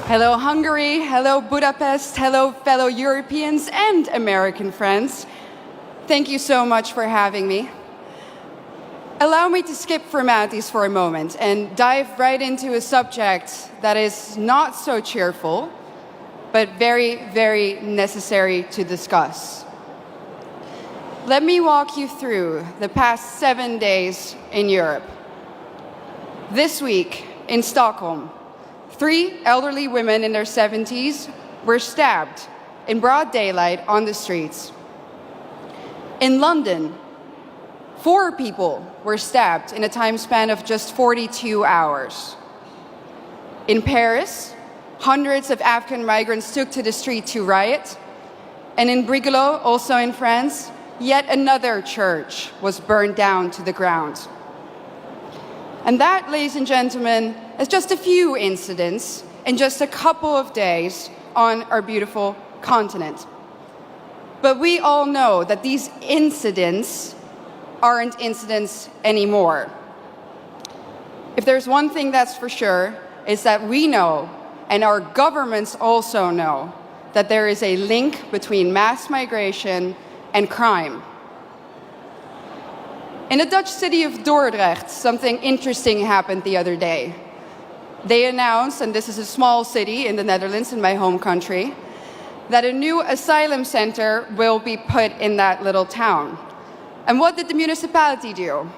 Hello Hungary, hello Budapest, hello fellow Europeans and American friends. Thank you so much for having me. Allow me to skip formalities for a moment and dive right into a subject that is not so cheerful, but very, very necessary to discuss. Let me walk you through the past 7 days in Europe. This week in Stockholm, 3 elderly women in their 70s were stabbed in broad daylight on the streets. In London, 4 people were stabbed in a time span of just 42 hours. In Paris, hundreds of African migrants took to the street to riot. And in Brigalow, also in France, yet another church was burned down to the ground. And that, ladies and gentlemen, is just a few incidents in just a couple of days on our beautiful continent. But we all know that these incidents aren't incidents anymore. If there's one thing that's for sure, is that we know, and our governments also know, that there is a link between mass migration and crime. In the Dutch city of Dordrecht, something interesting happened the other day. They announced, and this is a small city in the Netherlands, in my home country, that a new asylum center will be put in that little town. And what did the municipality do?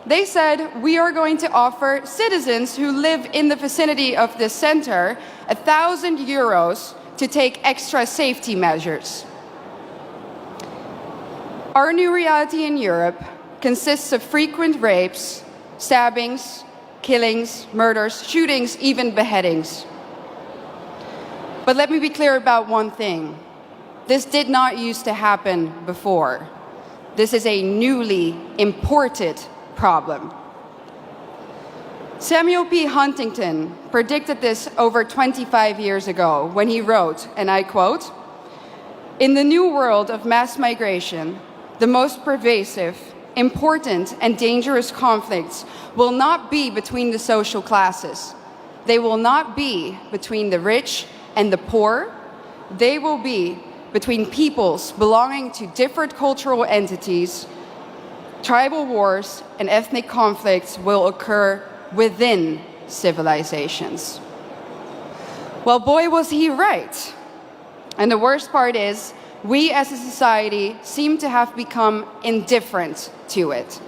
They said, we are going to offer citizens who live in the vicinity of this center 1,000 euros to take extra safety measures. Our new reality in Europe consists of frequent rapes, stabbings, killings, murders, shootings, even beheadings. But let me be clear about one thing. This did not used to happen before. This is a newly imported problem. Samuel P. Huntington predicted this over 25 years ago when he wrote, and I quote, "In the new world of mass migration, the most pervasive, important and dangerous conflicts will not be between the social classes. They will not be between the rich and the poor. They will be between peoples belonging to different cultural entities. Tribal wars and ethnic conflicts will occur within civilizations." Well, boy, was he right. And the worst part is, we as a society seem to have become indifferent to it.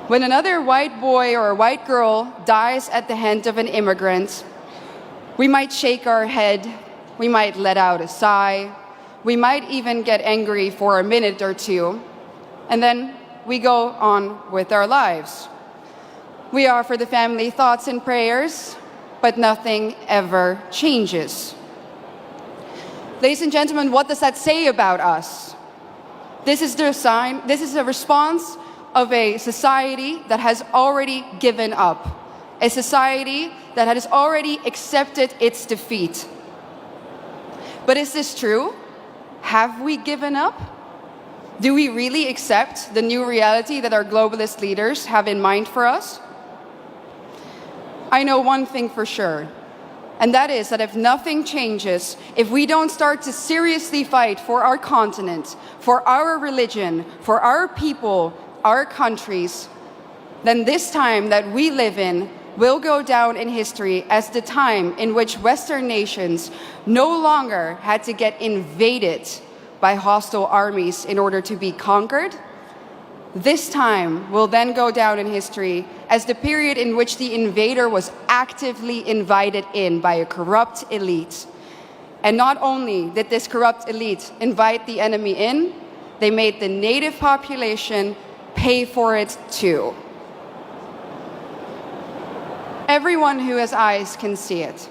When another white boy or a white girl dies at the hand of an immigrant, we might shake our head, we might let out a sigh, we might even get angry for a minute or two, and then we go on with our lives. We offer the family thoughts and prayers, but nothing ever changes. Ladies and gentlemen, what does that say about us? This is the sign, this is a response of a society that has already given up. A society that has already accepted its defeat. But is this true? Have we given up? Do we really accept the new reality that our globalist leaders have in mind for us? I know one thing for sure. And that is that if nothing changes, if we don't start to seriously fight for our continent, for our religion, for our people, our countries, then this time that we live in will go down in history as the time in which Western nations no longer had to get invaded by hostile armies in order to be conquered. This time will then go down in history as the period in which the invader was actively invited in by a corrupt elite. And not only did this corrupt elite invite the enemy in, they made the native population pay for it too. Everyone who has eyes can see it.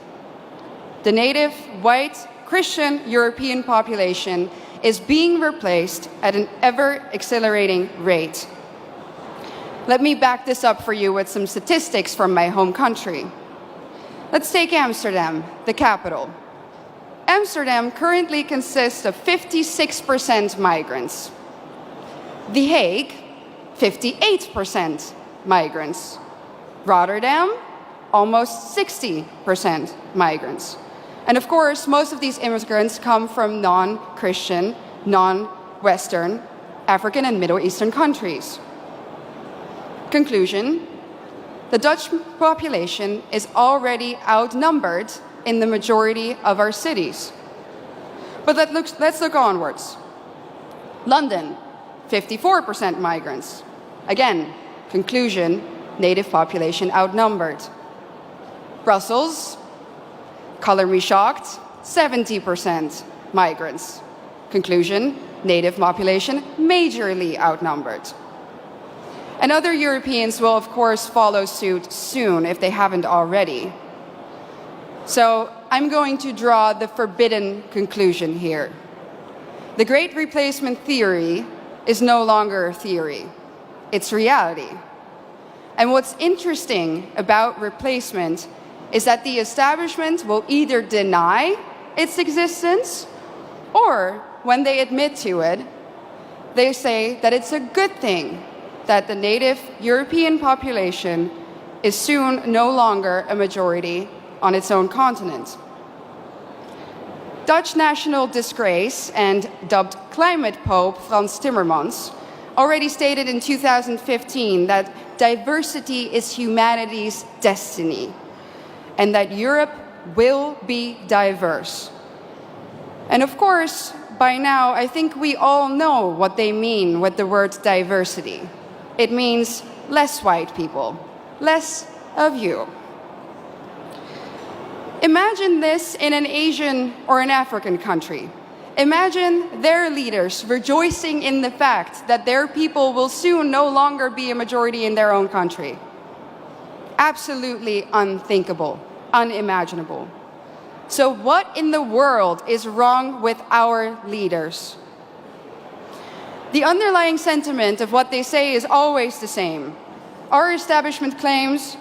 The native, white, Christian European population is being replaced at an ever-accelerating rate. Let me back this up for you with some statistics from my home country. Let's take Amsterdam, the capital. Amsterdam currently consists of 56% migrants. The Hague, 58% migrants. Rotterdam, almost 60% migrants. And of course, most of these immigrants come from non-Christian, non-Western, African and Middle Eastern countries. Conclusion: the Dutch population is already outnumbered in the majority of our cities. But let's look onwards. London, 54% migrants. Again, conclusion, native population outnumbered. Brussels, color me shocked, 70% migrants. Conclusion, native population majorly outnumbered. And other Europeans will, of course, follow suit soon if they haven't already. So I'm going to draw the forbidden conclusion here. The Great Replacement theory is no longer a theory. It's reality. And what's interesting about replacement is that the establishment will either deny its existence, or when they admit to it, they say that it's a good thing that the native European population is soon no longer a majority on its own continent. Dutch national disgrace and dubbed climate pope Frans Timmermans already stated in 2015 that diversity is humanity's destiny and that Europe will be diverse. And of course, by now, I think we all know what they mean with the word diversity. It means less white people, less of you. Imagine this in an Asian or an African country. Imagine their leaders rejoicing in the fact that their people will soon no longer be a majority in their own country. Absolutely unthinkable, unimaginable. So what in the world is wrong with our leaders? The underlying sentiment of what they say is always the same. Our establishment claims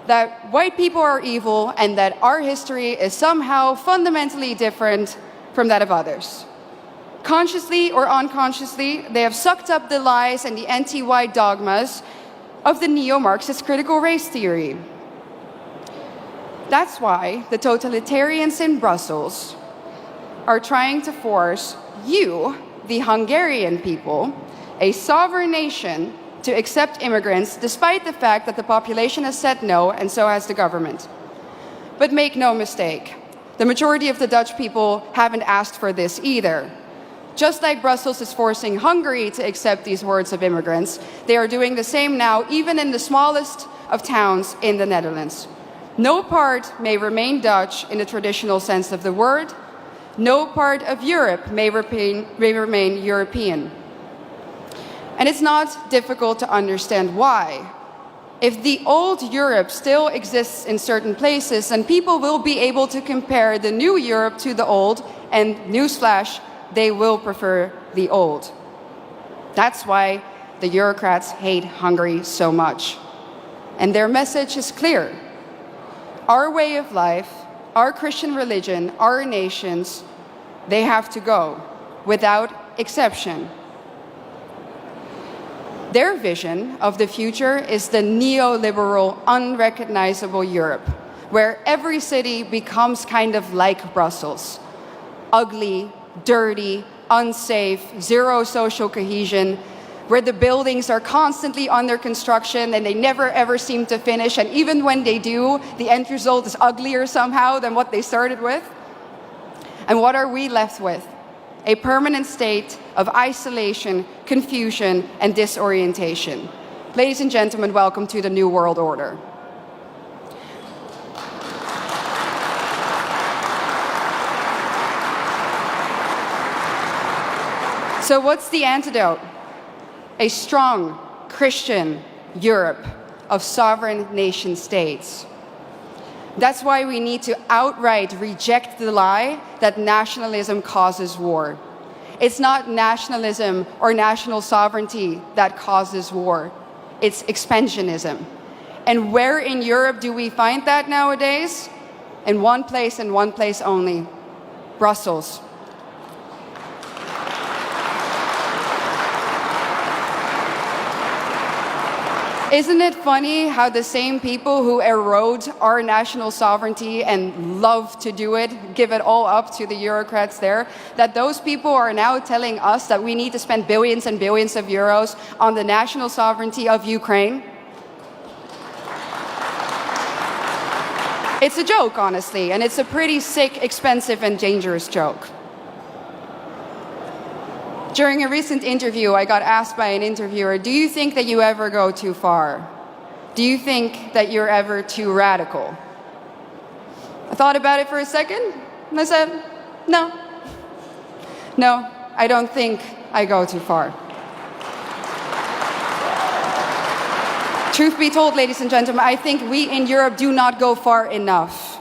that white people are evil and that our history is somehow fundamentally different from that of others. Consciously or unconsciously, they have sucked up the lies and the anti-white dogmas of the neo-Marxist critical race theory. That's why the totalitarians in Brussels are trying to force you, the Hungarian people, a sovereign nation, to accept immigrants despite the fact that the population has said no, and so has the government. But make no mistake, the majority of the Dutch people haven't asked for this either. Just like Brussels is forcing Hungary to accept these hordes of immigrants, they are doing the same now, even in the smallest of towns in the Netherlands. No part may remain Dutch in the traditional sense of the word. No part of Europe may remain European. And it's not difficult to understand why. If the old Europe still exists in certain places, then people will be able to compare the new Europe to the old, and newsflash, they will prefer the old. That's why the Eurocrats hate Hungary so much. And their message is clear. Our way of life, our Christian religion, our nations, they have to go, without exception. Their vision of the future is the neoliberal, unrecognizable Europe, where every city becomes kind of like Brussels. Ugly, dirty, unsafe, zero social cohesion, where the buildings are constantly under construction and they never ever seem to finish, and even when they do, the end result is uglier somehow than what they started with. And what are we left with? A permanent state of isolation, confusion, and disorientation. Ladies and gentlemen, welcome to the New World Order. So what's the antidote? A strong Christian Europe of sovereign nation states. That's why we need to outright reject the lie that nationalism causes war. It's not nationalism or national sovereignty that causes war. It's expansionism. And where in Europe do we find that nowadays? In one place and one place only: Brussels. Isn't it funny how the same people who erode our national sovereignty and love to do it, give it all up to the bureaucrats there, that those people are now telling us that we need to spend billions and billions of euros on the national sovereignty of Ukraine? It's a joke, honestly, and it's a pretty sick, expensive, and dangerous joke. During a recent interview, I got asked by an interviewer, do you think that you ever go too far? Do you think that you're ever too radical? I thought about it for a second, and I said, no. No, I don't think I go too far. Truth be told, ladies and gentlemen, I think we in Europe do not go far enough.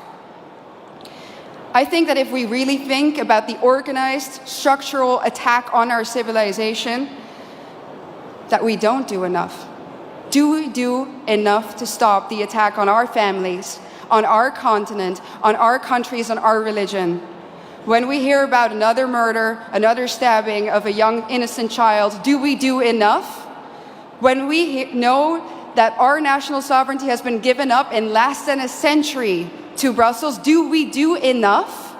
I think that if we really think about the organized, structural attack on our civilization, that we don't do enough. Do we do enough to stop the attack on our families, on our continent, on our countries, on our religion? When we hear about another murder, another stabbing of a young innocent child, do we do enough? When we know that our national sovereignty has been given up in less than a century to Brussels, do we do enough?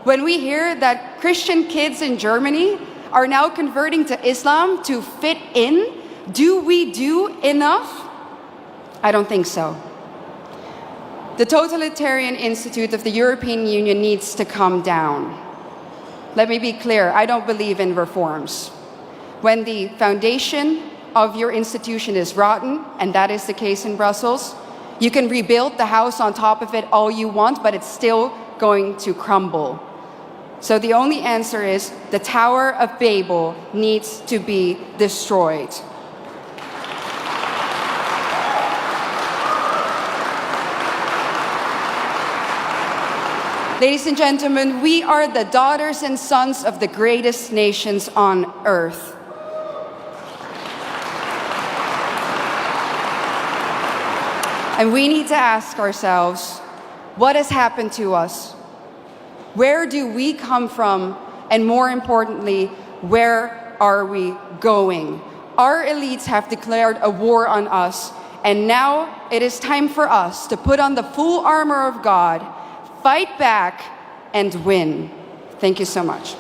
When we hear that Christian kids in Germany are now converting to Islam to fit in, do we do enough? I don't think so. The totalitarian institute of the European Union needs to come down. Let me be clear, I don't believe in reforms. When the foundation of your institution is rotten, and that is the case in Brussels, you can rebuild the house on top of it all you want, but it's still going to crumble. So the only answer is the Tower of Babel needs to be destroyed. Ladies and gentlemen, we are the daughters and sons of the greatest nations on earth. And we need to ask ourselves, what has happened to us? Where do we come from? And more importantly, where are we going? Our elites have declared a war on us, and now it is time for us to put on the full armor of God, fight back, and win. Thank you so much.